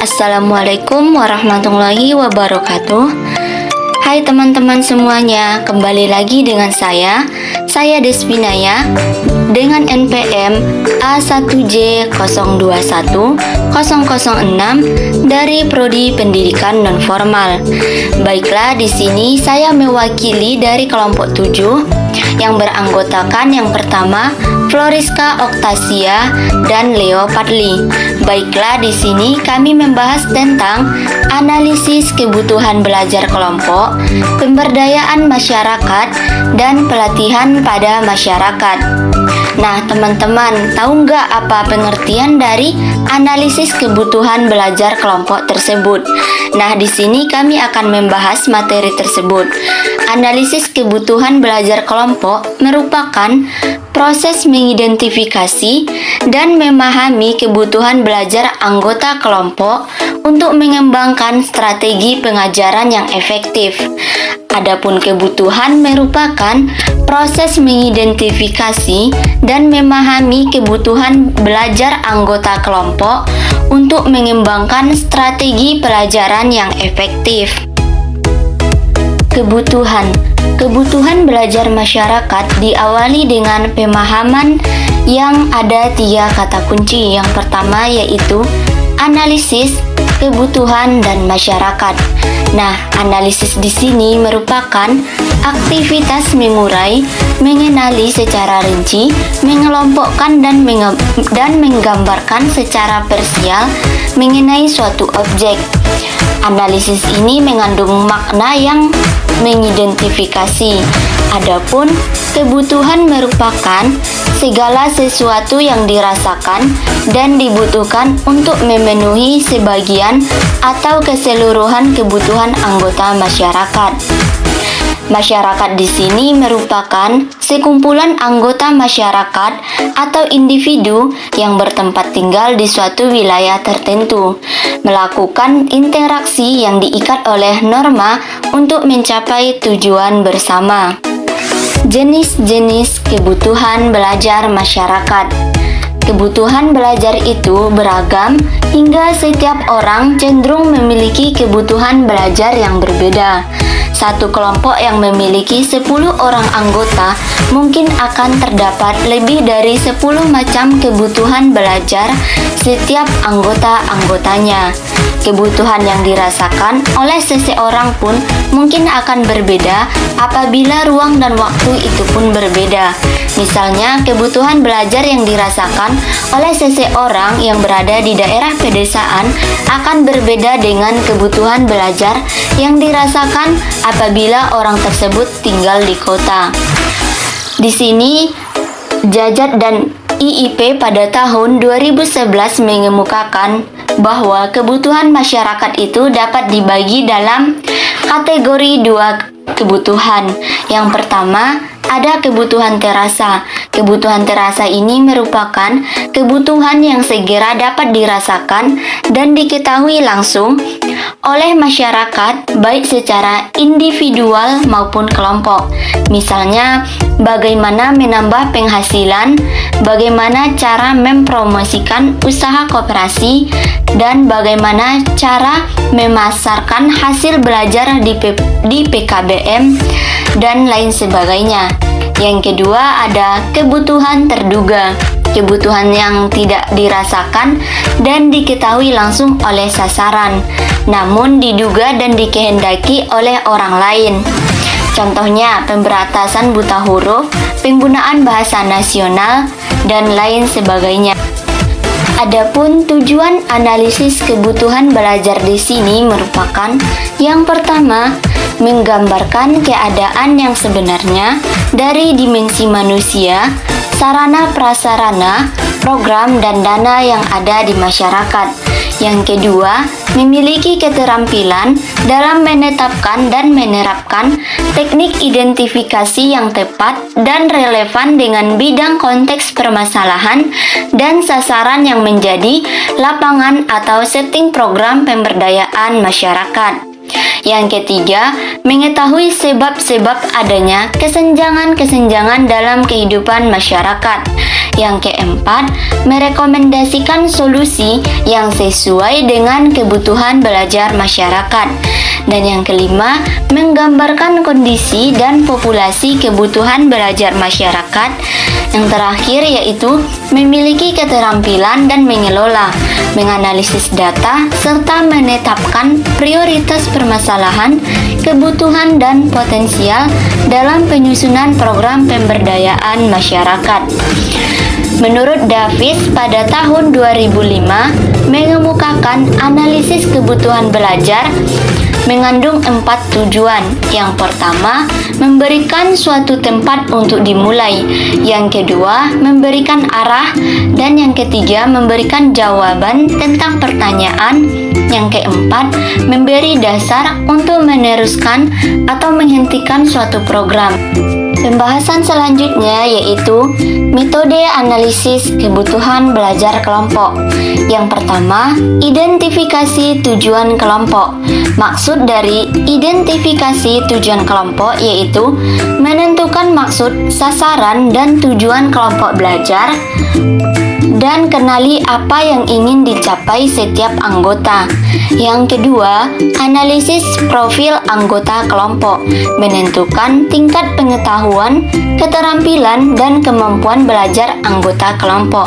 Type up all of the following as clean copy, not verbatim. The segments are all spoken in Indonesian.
Assalamualaikum warahmatullahi wabarakatuh. Hai teman-teman semuanya, kembali lagi dengan saya Desvinaya dengan NPM A1J021006 dari Prodi Pendidikan Nonformal. Baiklah, di sini saya mewakili dari kelompok 7 yang beranggotakan yang pertama Floriska Oktasia dan Leo Padli. Baiklah, di sini kami membahas tentang analisis kebutuhan belajar kelompok, pemberdayaan masyarakat, dan pelatihan pada masyarakat. Nah, teman-teman, tahu nggak apa pengertian dari analisis kebutuhan belajar kelompok tersebut? Nah, di sini kami akan membahas materi tersebut. Analisis kebutuhan belajar kelompok merupakan proses mengidentifikasi dan memahami kebutuhan belajar anggota kelompok untuk mengembangkan strategi pengajaran yang efektif. Adapun kebutuhan merupakan proses mengidentifikasi dan memahami kebutuhan belajar anggota kelompok untuk mengembangkan strategi pelajaran yang efektif. Kebutuhan belajar masyarakat diawali dengan pemahaman yang ada 3 kata kunci. Yang pertama yaitu analisis, kebutuhan, dan masyarakat. Nah, analisis di sini merupakan aktivitas mengurai, mengenali secara rinci, mengelompokkan dan menggambarkan secara parsial mengenai suatu objek. Analisis ini mengandung makna yang mengidentifikasi. Adapun kebutuhan merupakan segala sesuatu yang dirasakan dan dibutuhkan untuk memenuhi sebagian atau keseluruhan kebutuhan anggota masyarakat. Masyarakat di sini merupakan sekumpulan anggota masyarakat atau individu yang bertempat tinggal di suatu wilayah tertentu, melakukan interaksi yang diikat oleh norma untuk mencapai tujuan bersama. Jenis-jenis kebutuhan belajar masyarakat. Kebutuhan belajar itu beragam hingga setiap orang cenderung memiliki kebutuhan belajar yang berbeda. Satu kelompok yang memiliki 10 orang anggota mungkin akan terdapat lebih dari 10 macam kebutuhan belajar setiap anggota-anggotanya. Kebutuhan yang dirasakan oleh seseorang pun mungkin akan berbeda apabila ruang dan waktu itu pun berbeda. Misalnya, kebutuhan belajar yang dirasakan oleh seseorang yang berada di daerah pedesaan akan berbeda dengan kebutuhan belajar yang dirasakan apabila orang tersebut tinggal di kota. Di sini, Jajat dan IIP pada tahun 2011 mengemukakan bahwa kebutuhan masyarakat itu dapat dibagi dalam kategori 2 kebutuhan. Yang pertama, ada kebutuhan terasa. Kebutuhan terasa ini merupakan kebutuhan yang segera dapat dirasakan dan diketahui langsung oleh masyarakat, baik secara individual maupun kelompok. Misalnya, bagaimana menambah penghasilan, bagaimana cara mempromosikan usaha koperasi, dan bagaimana cara memasarkan hasil belajar di PKBM, dan lain sebagainya. Yang kedua, ada kebutuhan terduga. Kebutuhan yang tidak dirasakan dan diketahui langsung oleh sasaran, namun diduga dan dikehendaki oleh orang lain. Contohnya, pemberantasan buta huruf, penggunaan bahasa nasional, dan lain sebagainya. Adapun tujuan analisis kebutuhan belajar di sini merupakan yang pertama, menggambarkan keadaan yang sebenarnya dari dimensi manusia, sarana prasarana, program dan dana yang ada di masyarakat. Yang kedua, memiliki keterampilan dalam menetapkan dan menerapkan teknik identifikasi yang tepat dan relevan dengan bidang konteks permasalahan dan sasaran yang menjadi lapangan atau setting program pemberdayaan masyarakat. Yang ketiga, mengetahui sebab-sebab adanya kesenjangan-kesenjangan dalam kehidupan masyarakat. Yang keempat, merekomendasikan solusi yang sesuai dengan kebutuhan belajar masyarakat. Dan yang kelima, menggambarkan kondisi dan populasi kebutuhan belajar masyarakat. Yang terakhir yaitu memiliki keterampilan dan mengelola, menganalisis data, serta menetapkan prioritas permasalahan, kebutuhan, dan potensial dalam penyusunan program pemberdayaan masyarakat. Menurut Davis, pada tahun 2005 mengemukakan analisis kebutuhan belajar mengandung 4 tujuan. Yang pertama, memberikan suatu tempat untuk dimulai. Yang kedua, memberikan arah. Dan yang ketiga, memberikan jawaban tentang pertanyaan. Yang keempat, memberi dasar untuk meneruskan atau menghentikan suatu program. Pembahasan selanjutnya yaitu metode analisis kebutuhan belajar kelompok. Yang pertama, identifikasi tujuan kelompok. Maksud dari identifikasi tujuan kelompok yaitu menentukan maksud, sasaran, dan tujuan kelompok belajar, dan kenali apa yang ingin dicapai setiap anggota. Yang kedua, analisis profil anggota kelompok, menentukan tingkat pengetahuan, keterampilan, dan kemampuan belajar anggota kelompok.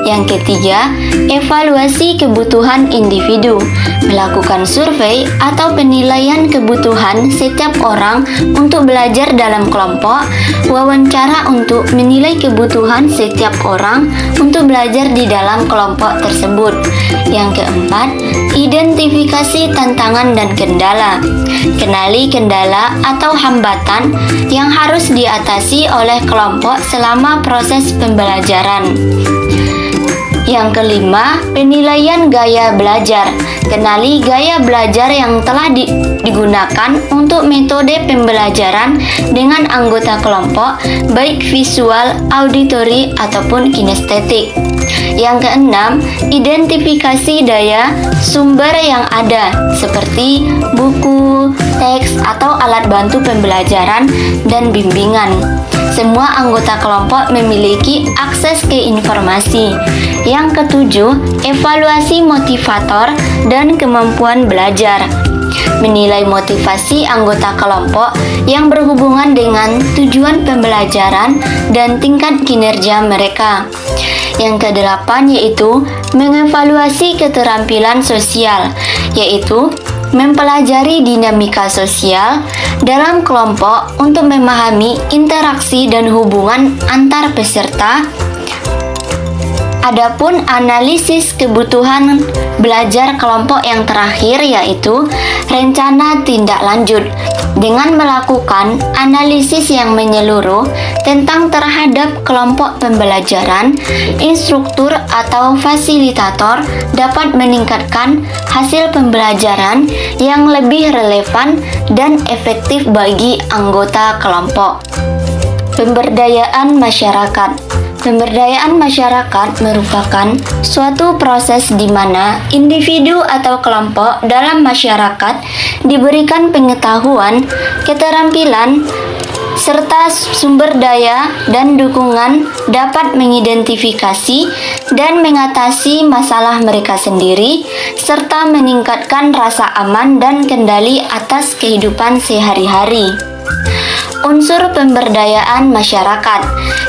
Yang ketiga, evaluasi kebutuhan individu, melakukan survei atau penilaian kebutuhan setiap orang untuk belajar dalam kelompok, wawancara untuk menilai kebutuhan setiap orang untuk belajar di dalam kelompok tersebut. Yang keempat, identifikasi tantangan dan kendala. Kenali kendala atau hambatan yang harus diatasi oleh kelompok selama proses pembelajaran. Yang kelima, penilaian gaya belajar. Kenali gaya belajar yang telah digunakan untuk metode pembelajaran dengan anggota kelompok, baik visual, auditori, ataupun kinestetik. Yang keenam, identifikasi daya sumber yang ada, seperti buku, teks, atau alat bantu pembelajaran dan bimbingan. Semua anggota kelompok memiliki akses ke informasi. Yang ketujuh, evaluasi motivator dan kemampuan belajar. Menilai motivasi anggota kelompok yang berhubungan dengan tujuan pembelajaran dan tingkat kinerja mereka. Yang kedelapan yaitu mengevaluasi keterampilan sosial, yaitu mempelajari dinamika sosial dalam kelompok untuk memahami interaksi dan hubungan antar peserta. Adapun analisis kebutuhan belajar kelompok yang terakhir yaitu rencana tindak lanjut, dengan melakukan analisis yang menyeluruh tentang terhadap kelompok pembelajaran. Instruktur atau fasilitator dapat meningkatkan hasil pembelajaran yang lebih relevan dan efektif bagi anggota kelompok. Pemberdayaan masyarakat. Pemberdayaan masyarakat merupakan suatu proses di mana individu atau kelompok dalam masyarakat diberikan pengetahuan, keterampilan, serta sumber daya dan dukungan dapat mengidentifikasi dan mengatasi masalah mereka sendiri, serta meningkatkan rasa aman dan kendali atas kehidupan sehari-hari. Unsur pemberdayaan masyarakat.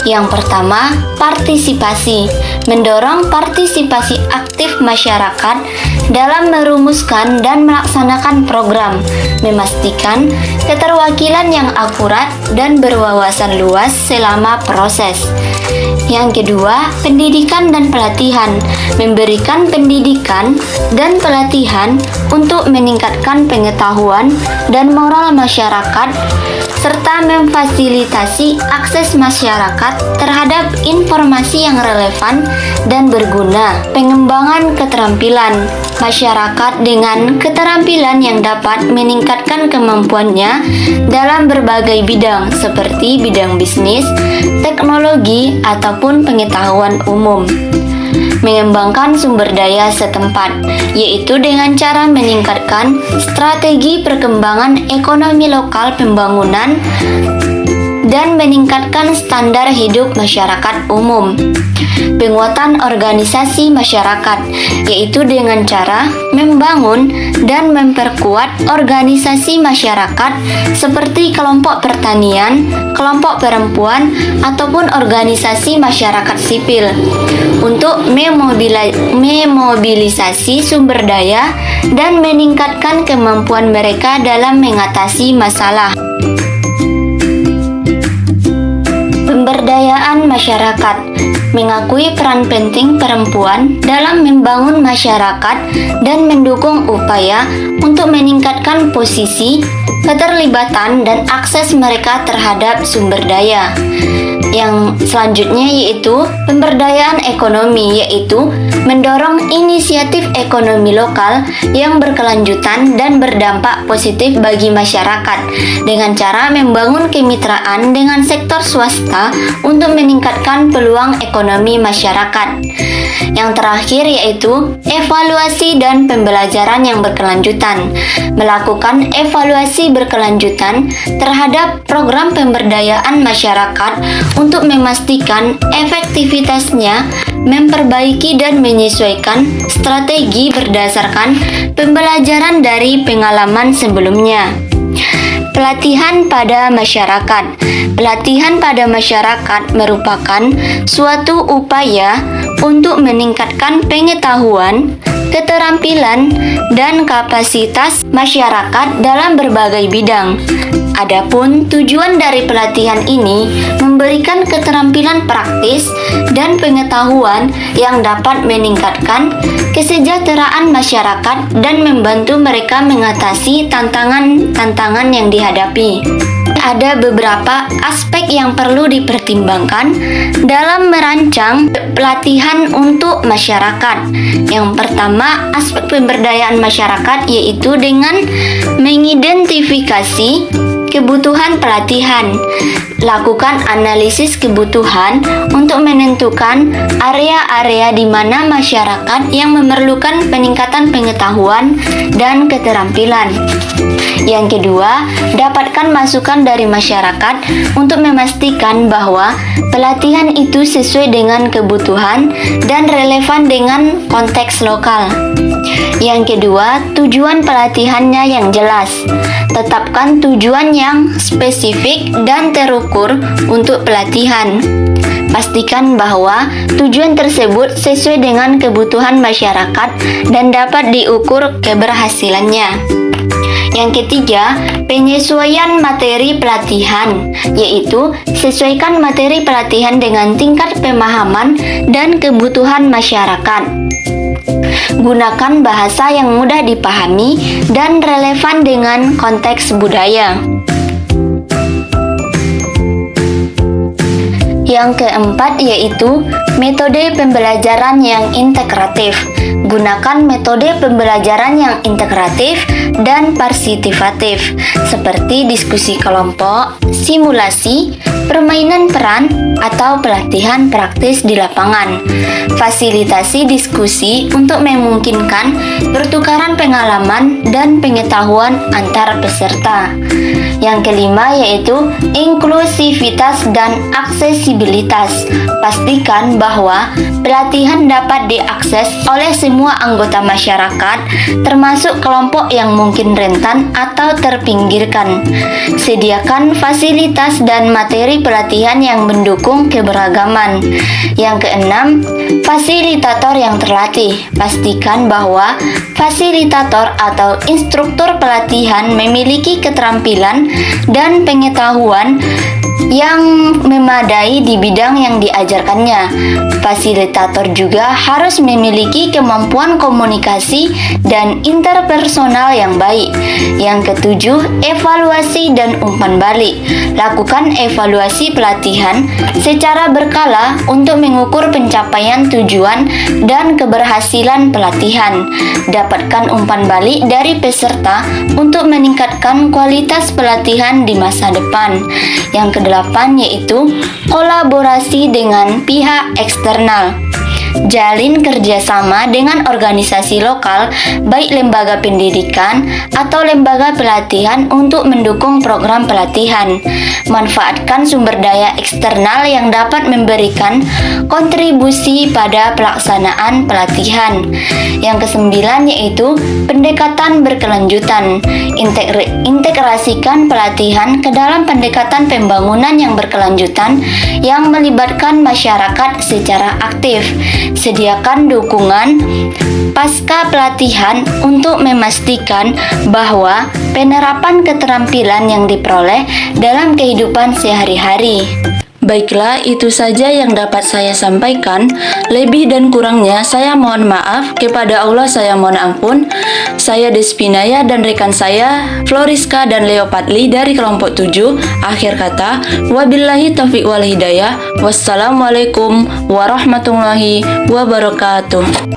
Yang pertama, partisipasi. Mendorong partisipasi aktif masyarakat dalam merumuskan dan melaksanakan program, memastikan keterwakilan yang akurat dan berwawasan luas selama proses. Yang kedua, pendidikan dan pelatihan. Memberikan pendidikan dan pelatihan untuk meningkatkan pengetahuan dan moral masyarakat, serta memfasilitasi akses masyarakat terhadap informasi yang relevan dan berguna. Pengembangan keterampilan. Masyarakat dengan keterampilan yang dapat meningkatkan kemampuannya dalam berbagai bidang seperti bidang bisnis, teknologi, ataupun pengetahuan umum. Mengembangkan sumber daya setempat, yaitu dengan cara meningkatkan strategi perkembangan ekonomi lokal, pembangunan dan meningkatkan standar hidup masyarakat umum. Penguatan organisasi masyarakat, yaitu dengan cara membangun dan memperkuat organisasi masyarakat seperti kelompok pertanian, kelompok perempuan, ataupun organisasi masyarakat sipil untuk memobilisasi sumber daya dan meningkatkan kemampuan mereka dalam mengatasi masalah. Pemberdayaan masyarakat mengakui peran penting perempuan dalam membangun masyarakat dan mendukung upaya untuk meningkatkan posisi, keterlibatan, dan akses mereka terhadap sumber daya. Yang selanjutnya yaitu pemberdayaan ekonomi, yaitu mendorong inisiatif ekonomi lokal yang berkelanjutan dan berdampak positif bagi masyarakat dengan cara membangun kemitraan dengan sektor swasta untuk meningkatkan peluang ekonomi masyarakat. Yang terakhir yaitu evaluasi dan pembelajaran yang berkelanjutan. Melakukan evaluasi berkelanjutan terhadap program pemberdayaan masyarakat untuk memastikan efektivitasnya, memperbaiki dan menyesuaikan strategi berdasarkan pembelajaran dari pengalaman sebelumnya. Pelatihan pada masyarakat. Pelatihan pada masyarakat merupakan suatu upaya untuk meningkatkan pengetahuan, keterampilan, dan kapasitas masyarakat dalam berbagai bidang. Adapun tujuan dari pelatihan ini memberikan keterampilan praktis dan pengetahuan yang dapat meningkatkan kesejahteraan masyarakat dan membantu mereka mengatasi tantangan-tantangan yang dihadapi. Ada beberapa aspek yang perlu dipertimbangkan dalam merancang pelatihan untuk masyarakat. Yang pertama, aspek pemberdayaan masyarakat yaitu dengan mengidentifikasi kebutuhan pelatihan. Lakukan analisis kebutuhan untuk menentukan area-area di mana masyarakat yang memerlukan peningkatan pengetahuan dan keterampilan. Yang kedua, dapatkan masukan dari masyarakat untuk memastikan bahwa pelatihan itu sesuai dengan kebutuhan dan relevan dengan konteks lokal. Yang kedua, tujuan pelatihannya yang jelas. Tetapkan tujuan yang spesifik dan terukur untuk pelatihan. Pastikan bahwa tujuan tersebut sesuai dengan kebutuhan masyarakat dan dapat diukur keberhasilannya. Yang ketiga, penyesuaian materi pelatihan, yaitu sesuaikan materi pelatihan dengan tingkat pemahaman dan kebutuhan masyarakat. Gunakan bahasa yang mudah dipahami dan relevan dengan konteks budaya. Yang keempat yaitu metode pembelajaran yang integratif. Gunakan metode pembelajaran yang integratif dan partisipatif seperti diskusi kelompok, simulasi, permainan peran, atau pelatihan praktis di lapangan. Fasilitasi diskusi untuk memungkinkan pertukaran pengalaman dan pengetahuan antar peserta. Yang kelima yaitu inklusivitas dan aksesibilitas. Pastikan bahwa pelatihan dapat diakses oleh semua anggota masyarakat, termasuk kelompok yang mungkin rentan atau terpinggirkan. Sediakan fasilitas dan materi pelatihan yang mendukung keberagaman. Yang keenam, fasilitator yang terlatih. Pastikan bahwa fasilitator atau instruktur pelatihan memiliki keterampilan dan pengetahuan yang memadai di bidang yang diajarkannya. Fasilitator juga harus memiliki kemampuan komunikasi dan interpersonal yang baik. Yang ketujuh, evaluasi dan umpan balik. Lakukan evaluasi pelatihan secara berkala untuk mengukur pencapaian tujuan dan keberhasilan pelatihan. Dapatkan umpan balik dari peserta untuk meningkatkan kualitas pelatihan di masa depan. Yang kedelapan yaitu kolaborasi dengan pihak eksternal. Jalin kerjasama dengan organisasi lokal, baik lembaga pendidikan atau lembaga pelatihan untuk mendukung program pelatihan. Manfaatkan sumber daya eksternal yang dapat memberikan kontribusi pada pelaksanaan pelatihan. Yang kesembilan yaitu pendekatan berkelanjutan. Integrasikan pelatihan ke dalam pendekatan pembangunan yang berkelanjutan yang melibatkan masyarakat secara aktif. Sediakan dukungan pasca pelatihan untuk memastikan bahwa penerapan keterampilan yang diperoleh dalam kehidupan sehari-hari. Baiklah, itu saja yang dapat saya sampaikan. Lebih dan kurangnya saya mohon maaf. Kepada Allah saya mohon ampun. Saya Despinaya dan rekan saya Floriska dan Leo Patli dari kelompok 7. Akhir kata, wabillahi taufiq wal hidayah. Wassalamualaikum warahmatullahi wabarakatuh.